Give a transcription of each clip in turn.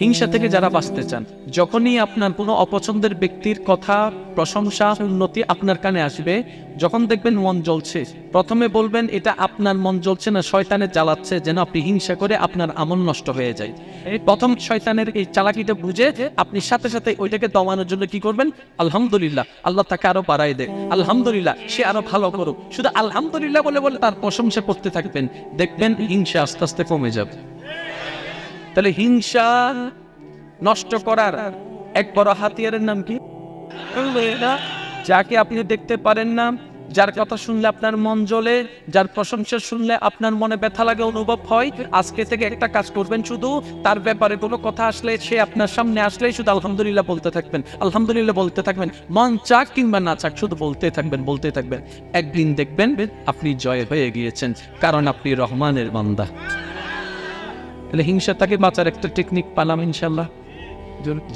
হিংসা থেকে যারা বাঁচতে চান, যখনই আপনার কোনো অপছন্দের ব্যক্তির কথা, প্রশংসা, উন্নতি আপনার কানে আসবে, যখন দেখবেন মন জ্বলছে, প্রথমে বলবেন এটা আপনার মন জ্বলছে না, শয়তানের জ্বালাচ্ছে যেন আপনি হিংসা করে আপনার আমল নষ্ট হয়ে যায়। এই প্রথম শয়তানের এই চালাকিটা বুঝে আপনি সাথে সাথে ওইটাকে দমানোর জন্য কি করবেন? আলহামদুলিল্লাহ, আল্লাহ তাকে আরো বাড়াই দেয়, আলহামদুলিল্লাহ সে আরো ভালো করুক, শুধু আলহামদুলিল্লাহ বলে বলে তার প্রশংসা করতে থাকবেন, দেখবেন হিংসা আস্তে আস্তে কমে যাবে। তাহলে হিংসা নষ্ট করার এক বড় হাতিয়ারের নাম কি? যাকে আপনি দেখতে পারেন না, যার কথা শুনলে আপনার মন জ্বলে, যার প্রশংসা শুনলে আপনার মনে ব্যথা লাগে, অনুভব হয়, আজকে থেকে একটা কাজ করবেন, শুধু তার ব্যাপারে কোনো কথা আসলে, সে আপনার সামনে আসলেই শুধু আলহামদুলিল্লাহ বলতে থাকবেন, আলহামদুলিল্লাহ বলতে থাকবেন, মন চাক কিংবা না চাক শুধু বলতে থাকবেন, বলতে থাকবেন। একদিন দেখবেন আপনি জয় হয়ে গিয়েছেন, কারণ আপনি রহমানের বান্দা। তাহলে হিংসা থেকে বাঁচার একটা টেকনিক পালাম ইনশাল্লাহ।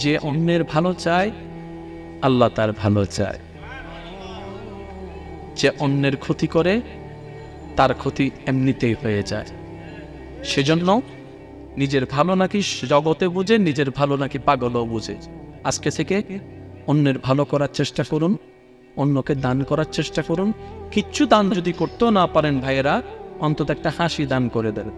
যে অন্যের ভালো চায়, আল্লাহ তার ভালো চায়। যে অন্যের ক্ষতি করে, তার ক্ষতি এমনিতেই হয়ে যায়। সেজন্য নিজের ভালো নাকি জগতে বুঝে, নিজের ভালো নাকি পাগলও বুঝে। আজকে থেকে অন্যের ভালো করার চেষ্টা করুন, অন্যকে দান করার চেষ্টা করুন। কিচ্ছু দান যদি করতেও না পারেন ভাইয়েরা, অন্তত একটা হাসি দান করে দেন।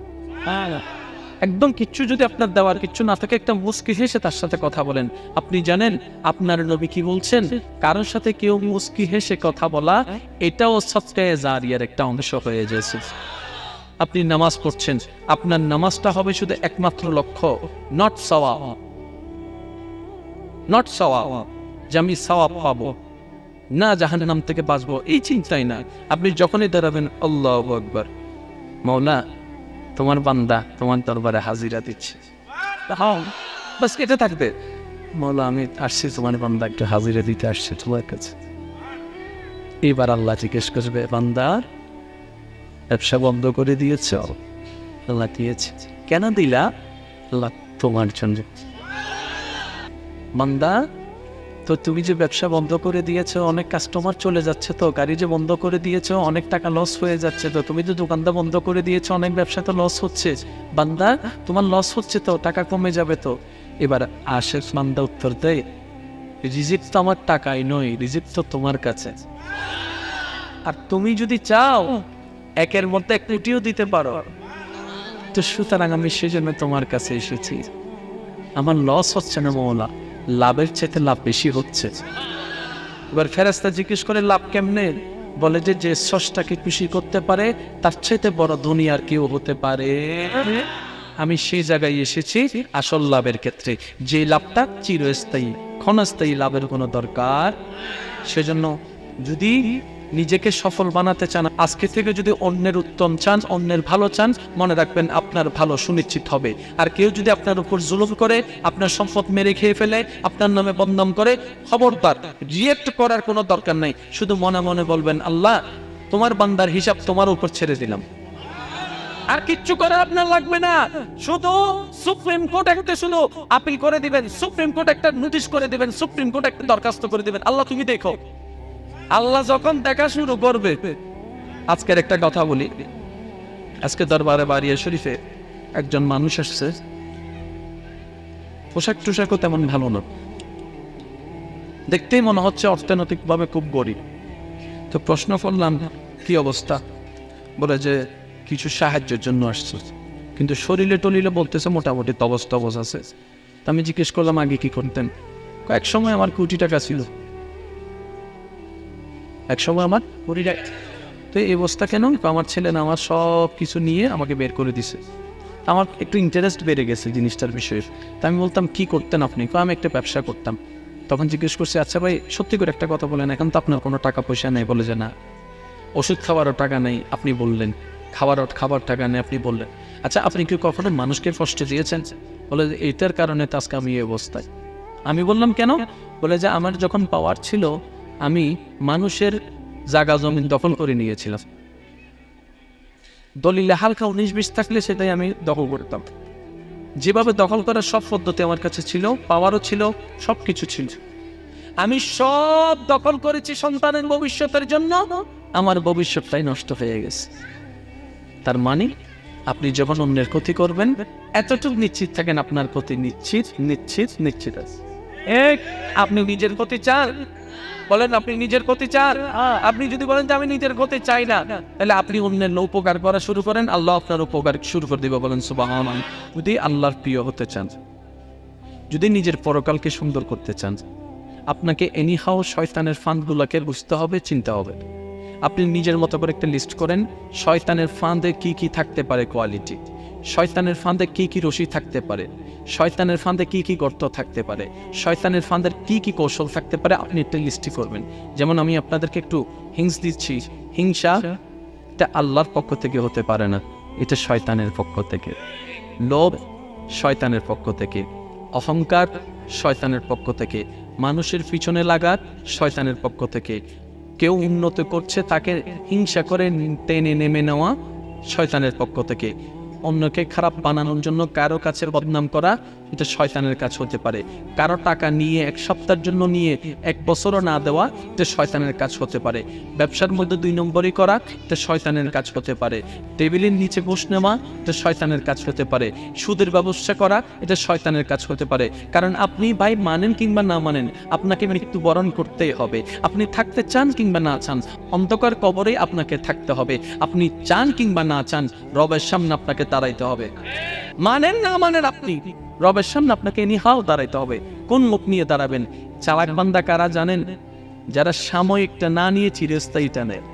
একদম কিচ্ছু যদি আপনার দেওয়ার কিচ্ছু না থাকে, একটা মুস্কি হেসে তার সাথে কথা বলেন। আপনি জানেন আপনার নবী কি বলছেন? কারোর সাথে কেউ মুস্কি হেসে কথা বলা, এটাও সদকায়ে জারিয়ার একটা অংশ হয়ে যাচ্ছে। আপনি নামাজ পড়ছেন, আপনার নামাজটা হবে শুধু একমাত্র লক্ষ্য, নট সওয়াব, নট সওয়াব, যে আমি সওয়াব পাবো না, জাহান্নাম থেকে বাঁচবো, এই চিন্তাই না। আপনি যখনই দাঁড়াবেন, আল্লাহু আকবার, মাওলা তোমার বান্দা তোমার দরবারে হাজিরা দিচ্ছে, বাস এটা থাকবে। মাওলা আমি আসছি তোমার বান্দা একটু হাজিরা দিতে আসছে তোমার কাছে। এবার আল্লাহ জিজ্ঞেস করবে, বান্দা ব্যবসা বন্ধ করে দিয়েছ? আল্লাহ দিয়েছে। কেন দিলা? আল্লাহ তোমার জন্য। বান্দা তো তুমি যে ব্যবসা বন্ধ করে দিয়েছো, অনেক কাস্টমার চলে যাচ্ছে, তো গাড়ি যে বন্ধ করে দিয়েছো, অনেক টাকা লস হয়ে যাচ্ছে, তো তুমি যে দোকানটা বন্ধ করে দিয়েছো, অনেক ব্যবসা তো লস হচ্ছে। বান্দা তোমার লস হচ্ছে তো, টাকা কমে যাবে তো। এবার আশেখ বান্দা উত্তর দেয়, রিজিক তো আমার টাকাই নয়, রিজিক তো তোমার কাছে। আর তুমি যদি চাও একের মধ্যে এক কোটিও দিতে পারো, তো সুতরাং আমি সেজন্য তোমার কাছে এসেছি। আমার লস হচ্ছে না মওলা, লাভের চাইতে লাভ বেশি হচ্ছে। এবার ফেরেশতা জিজ্ঞেস করে, লাভ কেমনে? বলে যে যে স্রষ্টাকে খুশি করতে পারে, তার চাইতে বড় দুনিয়ার কেউ হতে পারে? আমি সেই জায়গায় এসেছি আসল লাভের ক্ষেত্রে, যে লাভটা চিরস্থায়ী, ক্ষণস্থায়ী লাভের কোনো দরকার। সেজন্য যদি নিজেকে সফল বানাতে চান, আজকে থেকে যদি অন্যের উত্তম চান, অন্যের ভালো চান, মনে রাখবেন আপনার ভালো সুনিশ্চিত হবে। আর কেউ যদি আপনার উপর জুলুম করে, আপনার সম্পদ মেরে খেয়ে ফেলে, আপনার নামে বদনাম করে, খবরদার রিয়েক্ট করার কোনো দরকার নাই। শুধু মনে মনে বলবেন, আল্লাহ তোমার বান্দার হিসাব তোমার উপর ছেড়ে দিলাম, আর কিচ্ছু করা আপনার লাগবে না। শুধু সুপ্রিম কোর্ট একটা শুধু আপিল করে দিবেন, সুপ্রিম কোর্ট একটা নোটিশ করে দিবেন, সুপ্রিম কোর্ট একটা দরখাস্ত করে দিবেন, আল্লাহ তুমি দেখো। আল্লাহ যখন দেখা শুরু করবে। আজকের একটা কথা বলি, আজকে দরবারে বাড়িয়া শরীফে একজন মানুষ আসছে, পোশাক টোশাকও তেমন ভালো না, দেখতেই মনে হচ্ছে অর্থনৈতিকভাবে খুব গরিব। তো প্রশ্ন করলাম কি অবস্থা? বলে যে কিছু সাহায্যের জন্য আসছে, কিন্তু শরীরে টলিলে বলতেছে মোটামুটি তবস তবস আছে। তা আমি জিজ্ঞেস করলাম আগে কি করতেন? এক সময় আমার কোটি টাকা ছিল, এক সময় আমার কোটি টাকা। তো এই অবস্থা কেন? আমার ছেলে না আমার সব কিছু নিয়ে আমাকে বের করে দিছে। আমার একটু ইন্টারেস্ট বেড়ে গেছে জিনিসটার বিষয়ে। তা আমি বলতাম কি করতেন আপনি? আমি একটা ব্যবসা করতাম। তখন জিজ্ঞেস করছি, আচ্ছা ভাই সত্যি করে একটা কথা বলেন, এখন তো আপনার কোনো টাকা পয়সা নেই। বলে যে না, ওষুধ খাওয়ারও টাকা নেই, আপনি বললেন, খাবার টাকা নেই, আপনি বললেন। আচ্ছা আপনি কি কখনো মানুষকে কষ্ট দিয়েছেন? বলে যে এইটার কারণে তো আজকে আমি এই অবস্থায়। আমি বললাম কেন? বলে যে আমার যখন পাওয়ার ছিল, আমি মানুষের জায়গা জমিন দখল করে নিয়েছিলাম, দলিলে হালকা 19-20 থাকলে সেটাই আমি দখল করতাম। যেভাবে দখল করার সব পদ্ধতি আমার কাছে ছিল, পাওয়ারও ছিল, সব কিছু ছিল, আমি সব দখল করেছি সন্তানের ভবিষ্যতের জন্য। আমার ভবিষ্যৎটাই নষ্ট হয়ে গেছে। তার মানে আপনি যখন অন্যের ক্ষতি করবেন এতটুকু নিশ্চিত থাকেন আপনার ক্ষতি নিশ্চিত নিশ্চিত নিশ্চিত আছে। আপনি নিজের ক্ষতি চান, বলেন আপনি নিজের ক্ষতি চান। আপনি যদি বলেন যে আমি নিজের ক্ষতি চাই না, তাহলে আপনি অন্যের উপকার করা শুরু করেন, আল্লাহ আপনার উপকার শুরু করে দিবে। বলেন সুবহানাল্লাহ। যদি আল্লাহর প্রিয় হতে চান, যদি নিজের পরকালকে সুন্দর করতে চান, আপনাকে এনিহাও শয়তানের ফাঁদগুলোকে বুঝতে হবে, চিনতে হবে। আপনি নিজের মতো করে একটা লিস্ট করেন, শয়তানের ফাঁদে কি কি থাকতে পারে কোয়ালিটি, শয়তানের ফাঁদে কি কি রশি থাকতে পারে, শয়তানের ফাঁদে কি কি গর্ত থাকতে পারে, শয়তানের ফাঁদের কি কি কৌশল থাকতে পারে, আপনি একটা লিস্টই করবেন। যেমন আমি আপনাদেরকে একটু হিংস দিচ্ছি, হিংসা এটা আল্লাহর পক্ষ থেকে হতে পারে না, এটা শয়তানের পক্ষ থেকে। লোভ শয়তানের পক্ষ থেকে, অহংকার শয়তানের পক্ষ থেকে, মানুষের পিছনে লাগা শয়তানের পক্ষ থেকে, কেউ উন্নত করছে তাকে হিংসা করে টেনে নেমে নেওয়া শয়তানের পক্ষ থেকে, অন্যকে খারাপ বানানোর জন্য কারো কাছে বদনাম করা এটা শয়তানের কাজ হতে পারে, কারো টাকা নিয়ে এক সপ্তাহের জন্য নিয়ে এক বছরও না দেওয়া এটা শয়তানের কাজ হতে পারে, ব্যবসার মধ্যে 2 নম্বরই করা এটা শয়তানের কাজ হতে পারে, টেবিলের নিচে বস নেওয়া এটা শয়তানের কাজ হতে পারে, সুদের ব্যবসা করা এটা শয়তানের কাজ হতে পারে। কারণ আপনি ভাই মানেন কিংবা না মানেন, আপনাকে মৃত্যুবরণ করতেই হবে। আপনি থাকতে চান কিংবা না চান, অন্ধকার কবরে আপনাকে থাকতে হবে। আপনি চান কিংবা না চান, রবের সামনে আপনাকে দাঁড়াইতে হবে। মানেন না মানেন, আপনি রবের সামনে আপনাকে এনিহাও দাঁড়াইতে হবে। কোন মুখ নিয়ে দাঁড়াবেন? চালাক বান্দা কারা জানেন? যারা সাময়িকটা না নিয়ে চিরস্থায়ীটা নেয়।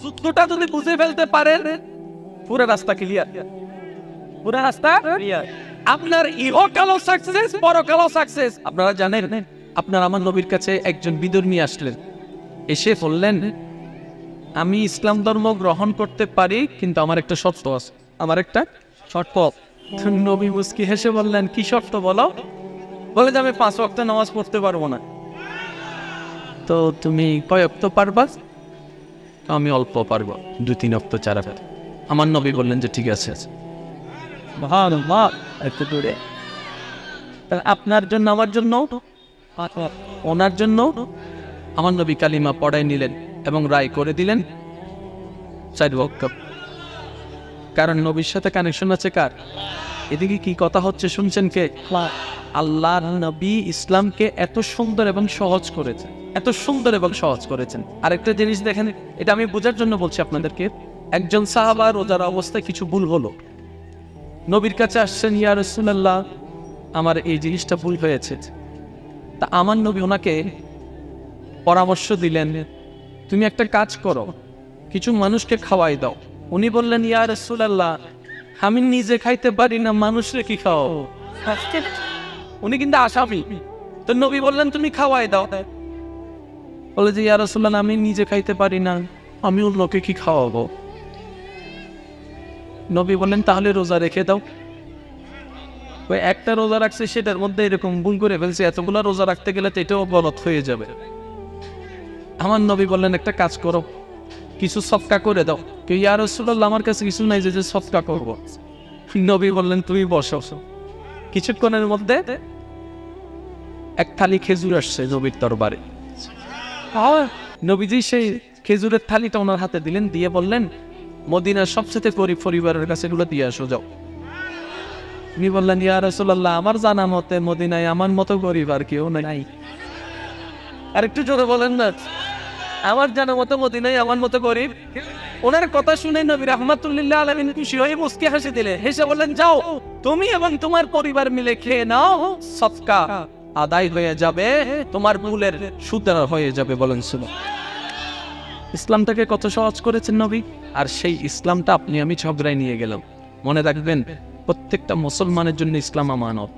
সূত্রটা যদি বুঝে ফেলতে পারেন, পুরো রাস্তা ক্লিয়ার, পুরো রাস্তা ক্লিয়ার। আপনার ইহকালও সাকসেস, পরকালও সাকসেস। আপনারা জানেন, আপনার আমার নবীর কাছে একজন বিধর্মী আসলেন, এসে বললেন আমি ইসলাম ধর্ম গ্রহণ করতে পারি, কিন্তু আমার একটা শর্ত আছে, আমার একটা শর্ত। নবী মুস্কি হেসে বললেন কি শর্ত বলো? বলে যে আমি 5 ওয়াক্ত নামাজ পড়তে পারবো না। তো তুমি কয় ওয়াক্ত পারবা? আমি অল্প পারবো, 2-3 ওয়াক্ত 4 ওয়াক্ত। আমার নবী বললেন যে ঠিক আছে, একটু দূরে। আপনার জন্য আমার জন্য ওনার জন্য আমার নবী কালিমা পড়াই নিলেন এবং রায় করে দিলেন 4 ওয়াক্ত। কারণ নবীর সাথে কানেকশন আছে কার? এদিকে কি কথা হচ্ছে শুনছেন কে? আল্লাহর নবী ইসলামকে এত সুন্দর এবং সহজ করেছেন, এত সুন্দর এবং সহজ করেছেন। আরেকটা জিনিস দেখেন, এটা আমি বোঝার জন্য বলছি আপনাদেরকে। একজন সাহাবা রোজার অবস্থায় কিছু ভুল হলো, নবীর কাছে আসছেন, ইয়া রাসূলুল্লাহ আমার এই জিনিসটা ভুল হয়েছে। তা আমার নবী ওনাকে পরামর্শ দিলেন, তুমি একটা কাজ করো, কিছু মানুষকে খাওয়াই দাও। উনি বললেন ইয়া রাসূলুল্লাহ আমি নিজে খাইতে পারি না, মানুষরে কি খাও? উনি কিন্তু আসামি। তো নবী বললেন তুমি খাওয়াই দাও। বলে যে ইয়া রাসূলুল্লাহ আমি নিজে খাইতে পারি না, আমি অন্যকে কি খাওয়াবো? নবী বললেন তাহলে রোজা রেখে দাও। ওই একটা রোজা রাখছে সেটার মধ্যে এরকম ভুল করে ফেলছে, এতগুলা রোজা রাখতে গেলে তো এটাও গলত হয়ে যাবে। আমার নবী বললেন একটা কাজ করো, কিছু সদকা করে দাও। কেউ ইয়া রাসূলুল্লাহ আমার কাছে কিছু নাই যে সদকা করব। নবী বললেন তুমি বসো। কিছুক্ষণের মধ্যে এক থালি খেজুর আসছে নবীর দরবারে। নবীজি সেই খেজুরের থালিটা ওনার হাতে দিলেন, দিয়ে বললেন মদিনার সবচেয়ে গরিব পরিবারের কাছে এগুলো দিয়ে আসো যাও। উনি বললেন ইয়া রাসূলুল্লাহ আমার জানা মতে মদিনায় আমার মতো গরিব আর কেউ নাই। আর একটু জোরে বলেন না, আমার জানা মতো মদিনায় আমার মতো গরিব। ওনার কথা শুনে নবী রাহমাতুল লিল আলামিন খুশি হয়ে মুস্কি হাসি দিলে, হেসে বললেন যাও তুমি এবং তোমার পরিবার মিলে খেয়ে নাও, সদকা আদায় হয়ে যাবে, তোমার ভুলের সুদ হয়ে যাবে। বলেন সুবহানাল্লাহ। ইসলামটাকে কত সহজ করেছেন নবী, আর সেই ইসলামটা আপনি আমি ঝগড়ায় নিয়ে গেলাম। মনে রাখবেন প্রত্যেকটা মুসলমানের জন্য ইসলাম আমানত।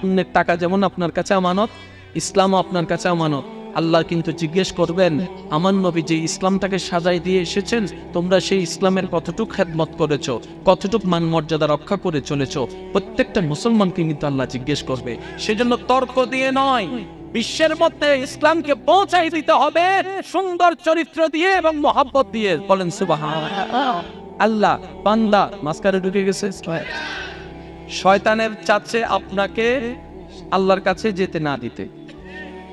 অন্যের টাকা যেমন আপনার কাছে আমানত, ইসলামও আপনার কাছে আমানত। আল্লাহ কিন্তু জিজ্ঞেস করবেন আমার নবী যে ইসলামটাকে সাজাই দিয়ে এসেছেন, তোমরা সেই ইসলামের কতটুক খেদমত করেছো, কতটুক মান মর্যাদা রক্ষা করে চলেছো। প্রত্যেকটা মুসলমানকে কিন্তু আল্লাহ জিজ্ঞেস করবে। সেজন্য তর্ক দিয়ে নয়, বিশ্বের মধ্যে ইসলামকে পৌঁছাই দিতে হবে সুন্দর চরিত্র দিয়ে এবং মহব্বত দিয়ে। বলেন সুবহানাল্লাহ। আল্লাহ বান্দা মাঝখানে ঢুকে গেছে, শয়তানের চাচ্ছে আপনাকে আল্লাহর কাছে যেতে না দিতে।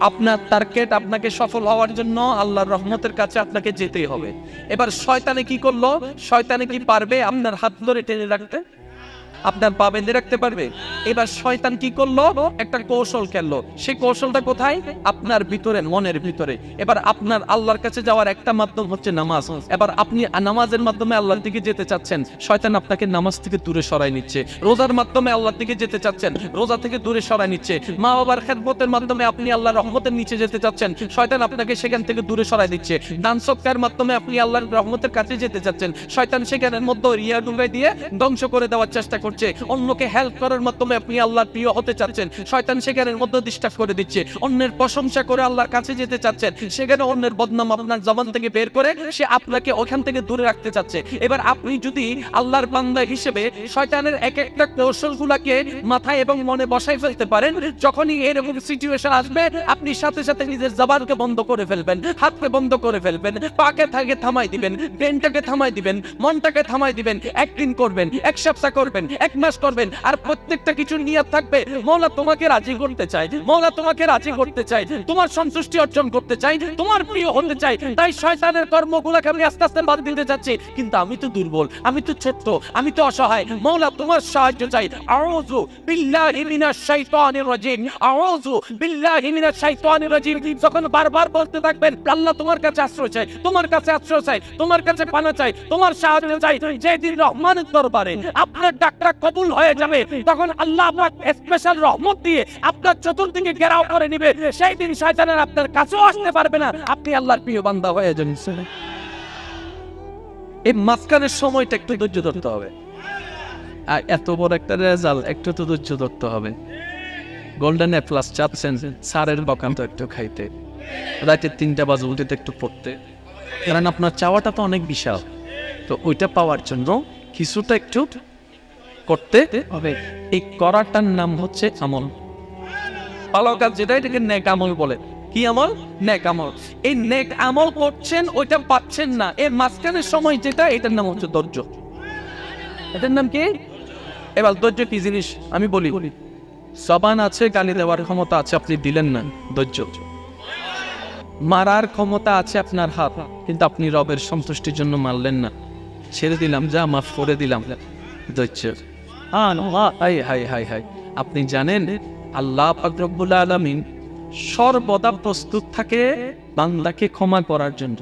আপনার টার্গেট, আপনাকে সফল হওয়ার জন্য আল্লাহর রহমতের কাছে আপনাকে যেতেই হবে। এবার শয়তানে কি করলো? শয়তানে কি পারবে আপনার হাত ধরে টেনে রাখতে? আপনার পা বেঁধে রাখতে পারবে? এবার শয়তান কি করলো? একটা কৌশল খেললো। সেই কৌশলটা কোথায়? আপনার ভিতরে, মনের ভিতরে। এবার আপনার আল্লাহর কাছে যাওয়ার একটা মাধ্যম হচ্ছে নামাজ। এবার আপনি নামাজের মাধ্যমে আল্লাহর দিকে যেতে চাচ্ছেন, শয়তান আপনাকে নামাজ থেকে দূরে সরাই নিচ্ছে। রোজার মাধ্যমে আল্লাহর দিকে যেতে চাচ্ছেন, রোজা থেকে দূরে সরাই নিচ্ছে। মা বাবার খেদমতের মাধ্যমে আপনি আল্লাহর রহমতের নিচে যেতে চাচ্ছেন, শয়তান আপনাকে সেখান থেকে দূরে সরাই দিচ্ছে। দান সৎকার মাধ্যমে আপনি আল্লাহর রহমতের কাছে যেতে চাচ্ছেন, শয়তান সেখানের মধ্যে রিয়া ডুবাই দিয়ে ধ্বংস করে দেওয়ার চেষ্টা করছে। অন্যকে হেল্প করার মাধ্যমে আপনি আল্লাহর প্রিয় হতে চাচ্ছেন, শয়তান সেখানের মধ্যে ডিস্টার্ব করে দিচ্ছে। অন্যের প্রশংসা করে আল্লাহর কাছে যেতে চাচ্ছেন, সেখানে অন্যের বদনাম আপনার জবান থেকে বের করে সে আপনাকে ওখান থেকে দূরে রাখতে চাচ্ছে। এবার আপনি যদি আল্লাহর বান্দা হিসেবে শয়তানের এক একটা কৌশলগুলোকে মাথায় এবং মনে বসাই ফেলতে পারেন, যখনই এরকম সিচুয়েশন আসবে আপনি সাথে সাথে নিজের জবানকে বন্ধ করে ফেলবেন, হাতকে বন্ধ করে ফেলবেন, পাকে থাকে থামাই দিবেন, ব্রেনটাকে থামাই দিবেন, মনটাকে থামাই দিবেন। একদিন করবেন, এক সপ্তাহ করবেন, এক মাস করবেন, আর প্রত্যেকটা কিছু নিয়ত থাকবে মওলা তোমাকে রাজি করতে চাই, মওলা তোমাকে রাজি করতে চাই, তোমার সন্তুষ্টি অর্জন করতে চাই, তোমার প্রিয় হতে চাই। তাই শয়তানের কর্মগুলোকে আমি আস্তে আস্তে বাদ দিতে যাচ্ছি, কিন্তু আমি তো দুর্বল, আমি তো ছোট্ট, আমি তো অসহায়, মওলা তোমার সাহায্য চাই। আউযু বিল্লাহি মিনাশ শাইতানির রাজিম, আউযু বিল্লাহি মিনাশ শাইতানির রাজিম। যখন বারবার বলতে থাকবেন আল্লাহ তোমার কাছে আশ্রয় চাই, তোমার কাছে আশ্রয় চাই, তোমার কাছে পানা চাই, তোমার সাহায্য চাই, যেদিন রহমানের দরবারে আপনার ডাকটা কবুল হয়ে যাবে, তখন আল্লাহ আপনার স্পেশাল রহমত দিয়ে আপনার চতুর্দিকে ঘেরাও করে নেবে। সেই দিন শয়তানের আপনার কাছেও আসতে পারবে না, আপনি আল্লাহর প্রিয় বান্দা হয়ে যাবেন। এই মাঝখানের সময়টা একটু ধৈর্য ধরতে হবে। আর এত বড় একটা রেজাল্ট, একটু তো ধৈর্য ধরতে হবে। গোল্ডেন এ প্লাস চাচ্ছেন, সারের বকাম তো একটু খাইতে, রাতে 3টা বাজে উঠতে একটু পড়তে, কারণ আপনার চাওয়াটা তো অনেক বিশাল। তো ওইটা পাওয়ার জন্য কিছুটা একটু করতে হবে। এই করাটার নাম হচ্ছে আমল। ভালো কাজ যেটা, এটাকে নেক আমল বলে। কি আমল? নেক আমল। এই নেক আমল করছেন, ওইটা পাচ্ছেন না, এর মাঝখানের সময় যেটা, এটার নাম হচ্ছে ধৈর্য। এটার নাম কি? এবার ধৈর্য কি জিনিস আমি বলি। জবান আছে, গালি দেওয়ার ক্ষমতা আছে, আপনি দিলেন না, ধৈর্য। মারার ক্ষমতা আছে আপনার হাত, কিন্তু আপনি রবের সন্তুষ্টির জন্য মারলেন না, ছেড়ে দিলাম, যা মাফ করে দিলাম, ধৈর্য। High high high high. আপনি জানেন আল্লাহ পাক রব্বুল আলামিন সর্বদা প্রস্তুত থাকে বান্দাকে ক্ষমা করার জন্য।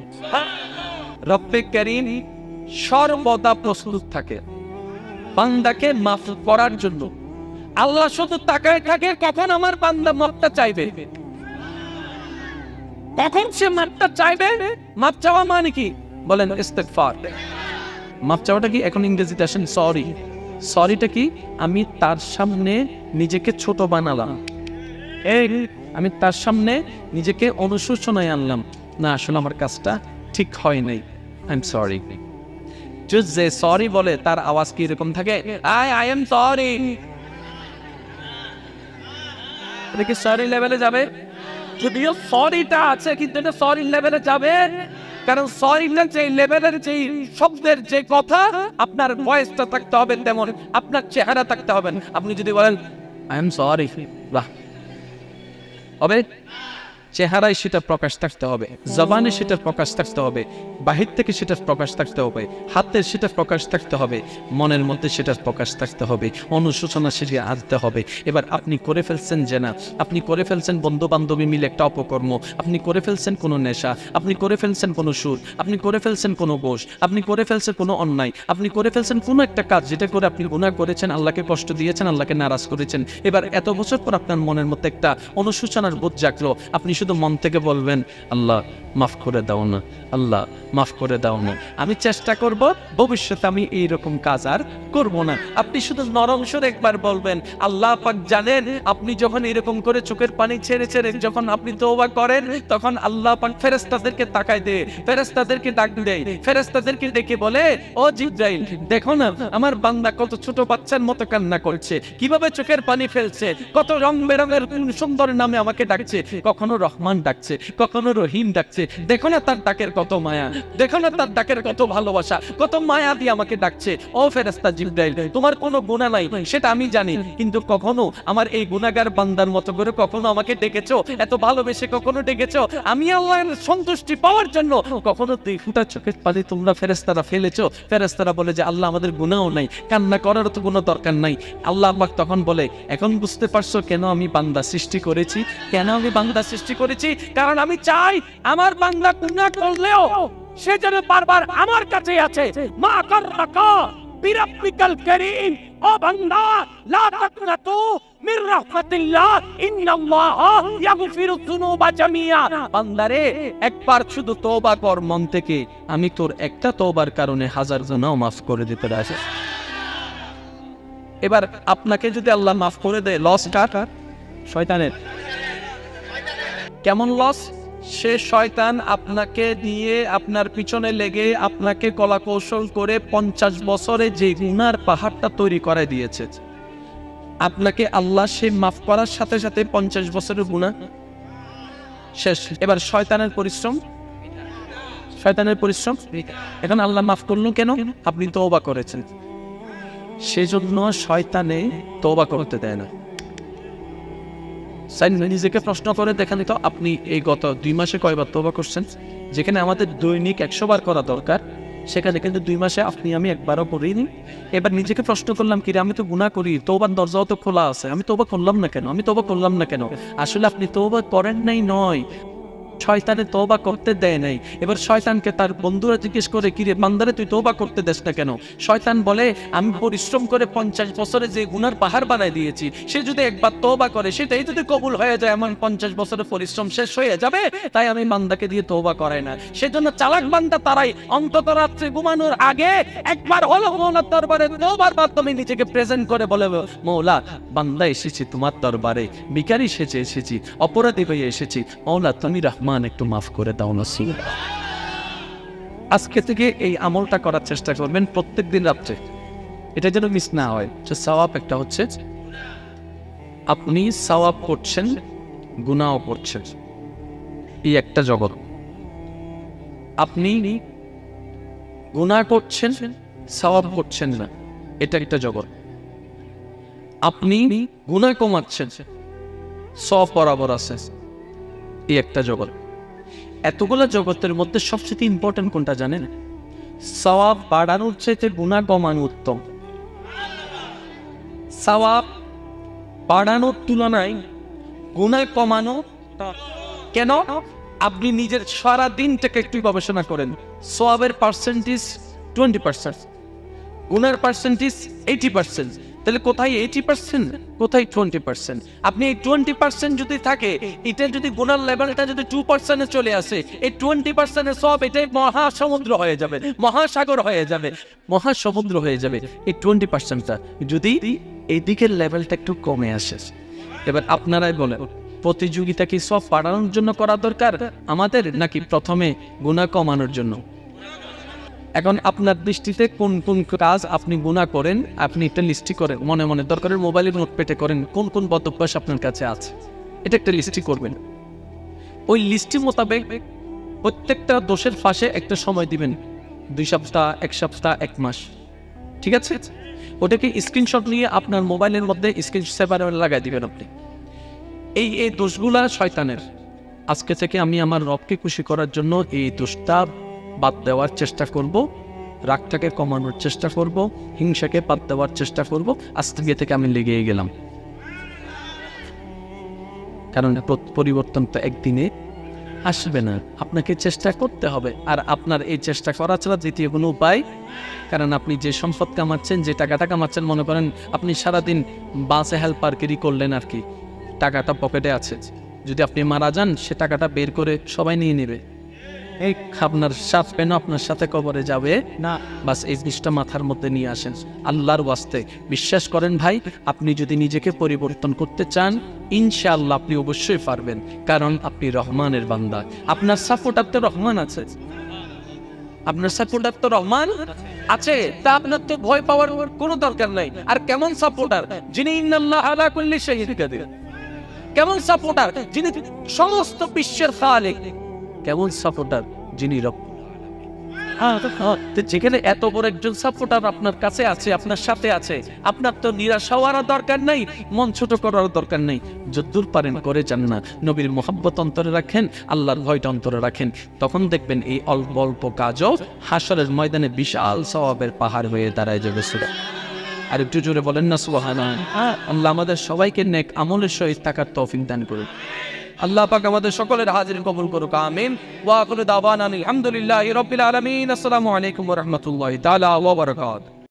রব্বে কারীম সর্বদা প্রস্তুত থাকে বান্দাকে মাফ করার জন্য। আল্লাহ শুধু তাকায় থাকে কখন আমার বান্দা মাফটা চাইবে, কখন সে মাফটা চাইবে। মাফ চাওয়া মানে কি বলেন? ইস্তেগফার। মাফ চাওয়াটা কি? এখন ইংরেজিতে আসেন সরি। সরিটা কি? আমি তার সামনে নিজেকে ছোট বানালাম, আমি তার সামনে নিজেকে অনুশোচনায় আনলাম, না আসলে আমার কাজটা ঠিক হয় নাই, আই এম সরি। যে সরি বলে তার আওয়াজ কি এরকম থাকে? I am sorry. এটা কি সরি লেভেলে যাবে? যদিও সরিটা আছে, কিন্তু এটা সরি লেভেলে যাবে, কারণ সরিটা যে লেভেলের, যে শব্দের যে কথা, আপনার ভয়েসটা থাকতে হবে তেমন, আপনার চেহারা থাকতে হবে। আপনি যদি বলেন আই এম সরি, বাহ, হবে? চেহারায় সেটা প্রকাশ থাকতে হবে, জবানে সেটা প্রকাশ থাকতে হবে, বাহির থেকে সেটা প্রকাশ থাকতে হবে, হাতের সেটা প্রকাশ থাকতে হবে, মনের মধ্যে সেটা প্রকাশ থাকতে হবে, অনুশোচনা সেটা আসতে হবে। এবার আপনি করে ফেলছেন জেনা, আপনি করে ফেলছেন বন্ধু বান্ধবী মিলে একটা অপকর্ম, আপনি করে ফেলছেন কোনো নেশা, আপনি করে ফেলছেন কোনো সুদ, আপনি করে ফেলছেন কোনো দোষ, আপনি করে ফেলছেন কোনো অন্যায়, আপনি করে ফেলছেন কোনো একটা কাজ যেটা করে আপনি গুনাহ করেছেন, আল্লাহকে কষ্ট দিয়েছেন, আল্লাহকে নারাজ করেছেন। এবার এত বছর পর আপনার মনের মধ্যে একটা অনুশোচনার বোধ জাগলো, আপনি শুধু মন থেকে বলবেন আল্লাহ মাফ করে দাও না, আল্লাহ মাফ করে দাও না, আমি চেষ্টা করব ভবিষ্যতে আমি এইরকম কাজ আর করব না। আপনি শুধু নরম সুরে একবার বলবেন। আল্লাহ পাক জানেন আপনি যখন এরকম করে চোখের পানি ছেড়ে ছেড়ে যখন আপনি তওবা করেন, তখন আল্লাহ পাক ফেরেশতাদেরকে তাকায় দেয়, ফেরেশতাদেরকে ডাক দেয়, ফেরেশতাদেরকে ডেকে বলে, ও জিবরাইল দেখো না আমার বান্দা কত ছোট বাচ্চার মতো কান্না করছে, কিভাবে চোখের পানি ফেলছে, কত রং বেরঙের সুন্দর নামে আমাকে ডাকছে, কখনো রহমান ডাকছে, কখনো রহিম ডাকছে। দেখো না তার ডাকের কত মায়া, দেখো না তার ডাকের কত ভালোবাসা, কত মায়া দিয়ে আমাকে ডাকছে। ও ফেরেশতা জিবরাইল, তোমার কোনো গুনাহ নাই সেটা আমি জানি, কিন্তু কখনো আমার এই গুনাহগার বান্দার মতো করে কখনো আমাকে ডেকেছো, এত ভালোবেসে কখনো ডেকেছো আমি আল্লাহর সন্তুষ্টি পাওয়ার জন্য কখনো দুই ফোঁটা চোখের পানি তোমরা ফেরেশতারা ফেলেছো? ফেরেশতারা বলে যে আল্লাহ আমাদের গুনাহও নাই, কান্না করার তো কোনো দরকার নাই। আল্লাহ পাক তখন বলে, এখন বুঝতে পারছো কেন আমি বান্দা সৃষ্টি করেছি? কেন আমি বান্দা সৃষ্টি করেছি? কারণ আমি চাই আমার বান্দা গুনাহ করলেও সে যেন বারবার আমার কাছে আছে। মা কররাকা বিরাব্বিকাল কারীম, ও বান্দা লা তাকনাতু মির রাহমাতিল্লাহ ইন্নাল্লাহা ইয়াগফিরু যুনুবা জামিয়া। বান্দারে একবার শুধু তওবা কর মন থেকে, আমি তোর একটা তওবার কারণে হাজার গুনাহ মাফ করে দিতে রাজি। এবার আপনাকে যদি আল্লাহ মাফ করে দেয়, লস কার? শয়তানের। কেমন লস? সে শয়তান আপনাকে দিয়ে আপনার পিছনে লেগে আপনাকে কলা কৌশল করে 50 বছরে যে গুনার পাহাড়টা তৈরি করে দিয়েছে, আপনাকে আল্লাহ সে মাফ করার সাথে সাথে 50 বছরের গুনাহ শেষ। এবার শয়তানের পরিশ্রম, শয়তানের পরিশ্রম এখন আল্লাহ মাফ করলো কেন? আপনি তওবা করেছেন, সেজন্য শয়তানে তওবা করতে দেয় না। নিজেকে প্রশ্ন করে দেখেন তো, আপনি এই গত 2 মাসে কয়বার তওবা করছেন? যেখানে আমাদের দৈনিক 100 বার করা দরকার, সেখানে কিন্তু 2 মাসে আপনি আমি একবারও করিনি। এবার নিজেকে প্রশ্ন করলাম, কি রে আমি তো গুনাহ করি, তওবার দরজাও তো খোলা আছে, আমি তওবা করলাম না কেন? আমি তওবা করলাম না কেন? আসলে আপনি তওবা করেন নাই নয়, শয়তানে তওবা করতে দেয় নাই। এবার শয়তানকে তার বন্ধুরা জিজ্ঞেস করে, কি রে বান্দারে তুই তওবা করতে দেস না কেন? শয়তান বলে, আমি পরিশ্রম করে 50 বছরে যে গুনার পাহাড় বানায় দিয়েছি, সে যদি একবার তওবা করে সেটাই যদি কবুল হয়ে যায়, এমন 50 বছরের পরিশ্রম শেষ হয়ে যাবে, তাই আমি বান্দাকে দিয়ে তওবা করাই না। সেজন্য চালাক বান্দা তারাই অন্তত রাত্রে ঘুমানোর আগে একবার হলো মৌলার দরবারে তওবার মাধ্যমে নিজেকে প্রেজেন্ট করে বলে, মৌলা বান্দা এসেছি তোমার দরবারে, ভিখারি সেজে এসেছি, অপরাধী হয়ে এসেছি, মৌলা তুমি রহমান একটু মাফ করে দাও না। আজকে থেকে এই আমলটা করার চেষ্টা করবেন প্রত্যেকদিন রাত্রে, এটা যেন মিস না হয়। সওয়াব একটা হচ্ছে, আপনি সওয়াব করছেন, গুনাহ করছেন, এই একটা জগৎ। আপনি গুনাহ করছেন, সওয়াব করছেন না, এটা একটা জগৎ। আপনি গুনাহ কমাচ্ছেন, সওয়াব বরাবর আছে, এই একটা জগৎ। এতগুলো জগতের মধ্যে সবচেয়ে ইম্পর্টেন্ট কোনটা জানেন? সওয়াব বাড়ানোর চাইতে গুনাহ কমানো উত্তম। সওয়াব বাড়ানোর তুলনায় গুনাহ কমানো কেন? আপনি নিজের সারা দিনটাকে একটু গবেষণা করেন। সওয়াবের পার্সেন্টেজ 20%, গুনার পার্সেন্টেজ 80%, তাহলে কোথায় 80%, কোথায় 20%? আপনি এই 20% যদি থাকে, এটা যদি গুনার লেভেলটা যদি 2% চলে আসে, এই 20% সব এটাই মহাসমুদ্র হয়ে যাবে, মহাসাগর হয়ে যাবে, মহাসমুদ্র হয়ে যাবে। এই 20%টা যদি এই দিকের লেভেলটা একটু কমে আসে, এবার আপনারাই বলেন, প্রতিযোগিতা কি সব বাড়ানোর জন্য করা দরকার আমাদের, নাকি প্রথমে গুনাহ কমানোর জন্য? এখন আপনার দৃষ্টিতে কোন কোন কাজ আপনি গুনাহ করেন, আপনি একটা লিস্টি করেন মনে মনে, দরকারের মোবাইলের নোটপ্যাডে করেন, কোন কোন বদ অভ্যাস আপনার কাছে আছে, এটা একটা লিস্টি করবেন। ওই লিস্টি মোতাবেক প্রত্যেকটা দোষের পাশে একটা সময় দিবেন, 2 সপ্তাহ, 1 সপ্তাহ, 1 মাস, ঠিক আছে? ওটাকে স্ক্রিনশট নিয়ে আপনার মোবাইলের মধ্যে স্ক্রিন সেভারে লাগাই দিবেন আপনি। এই দোষগুলা শয়তানের। আজকে থেকে আমি আমার রবকে খুশি করার জন্য এই দোষটা বাদ দেওয়ার চেষ্টা করব, রাগটাকে কমানোর চেষ্টা করব, হিংসাকে বাদ দেওয়ার চেষ্টা করব। আজ থেকে আমি লেগে গেলাম, কারণ পরিবর্তন তো একদিনে আসবে না, আপনাকে চেষ্টা করতে হবে। আর আপনার এই চেষ্টা করা ছাড়া দ্বিতীয় কোনো উপায়, কারণ আপনি যে সম্পদ কামাচ্ছেন, যে টাকাটা কামাচ্ছেন, মনে করেন আপনি সারাদিন বাসে হেল্পারগিরি করলেন আর কি, টাকাটা পকেটে আছে, যদি আপনি মারা যান সে টাকাটা বের করে সবাই নিয়ে নেবে, এই আপনার সাথ পেন আপনার সাথে কবরে যাবে না। বাস এই জিনিসটা মাথার মধ্যে নিয়ে আসেন। আল্লাহর ওয়াস্তে বিশ্বাস করেন ভাই, আপনি যদি নিজেকে পরিবর্তন করতে চান, ইনশাআল্লাহ আপনি অবশ্যই পারবেন, কারণ আপনি রহমানের বান্দা, আপনার সাপোর্টার তো রহমান আছে, আপনার সাপোর্টার তো রহমান আছে, তা আপনার তো ভয় পাওয়ার কোনো দরকার নাই। আর কেমন সাপোর্টার? যিনি ইন্নাল্লাহা আলা কুল্লি শাইইন কাদির। কেমন সাপোর্টার যিনি সমস্ত বিশ্বের খালিক, কেমন সাপোর্টার যিনি রব। যেখানে এত বড় একজন সাপোর্টার আপনার কাছে আছে, আপনার সাথে আছে, আপনার তো নিরাশ হওয়ার দরকার নাই, মন ছোট করার দরকার নেই। যদ্দূর পারেন করে যান না, নবীর মোহাব্বত অন্তরে রাখেন, আল্লাহর ভয়টা অন্তরে রাখেন, তখন দেখবেন এই অল্প অল্প কাজও হাসরের ময়দানে বিশাল সওয়াবের পাহাড় হয়ে দাঁড়ায় যাবে। আর একটু জোরে বলেন না সুবহানাল্লাহ। আল্লাহ আমাদের সবাইকে নেক আমলের সহিত থাকার তৌফিক দান করুন। আল্লাহ পাক আমাদের সকলের হাজির কবুল করুক, আমিন। ওয়া আখিরু দাওয়ানা আলহামদুলিল্লাহি রাব্বিল আলামিন। আসসালামু আলাইকুম ওয়া রাহমাতুল্লাহি তাআলা ওয়া বারাকাতুহু।